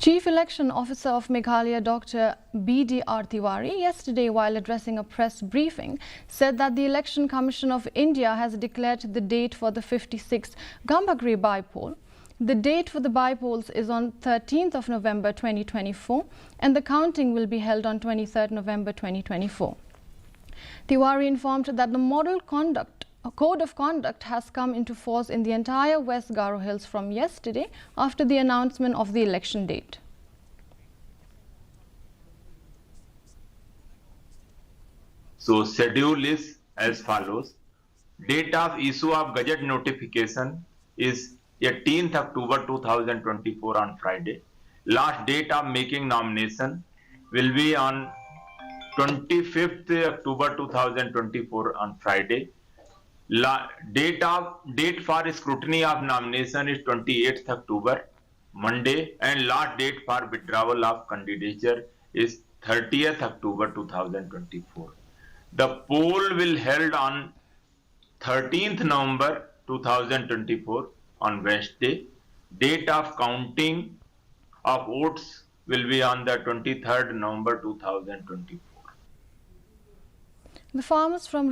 Chief Election Officer of Meghalaya Dr. B.D.R. Tiwari yesterday, while addressing a press briefing, said that the Election Commission of India has declared the date for the 56th Gambegre by-poll. The date for the by-polls is on 13th of November 2024 and the counting will be held on 23rd November 2024. Tiwari informed that the model code of conduct has come into force in the entire West Garo Hills from yesterday after the announcement of the election date. So schedule is as follows. Date of issue of Gazette notification is 18th October 2024 on Friday. Last date of making nomination will be on 25th October 2024 on Friday. Date for scrutiny of nomination is 28th October, Monday, and last date for withdrawal of candidature is 30th October 2024. The poll will held on 13th November 2024 on Wednesday. Date of counting of votes will be on the 23rd November 2024. The farmers from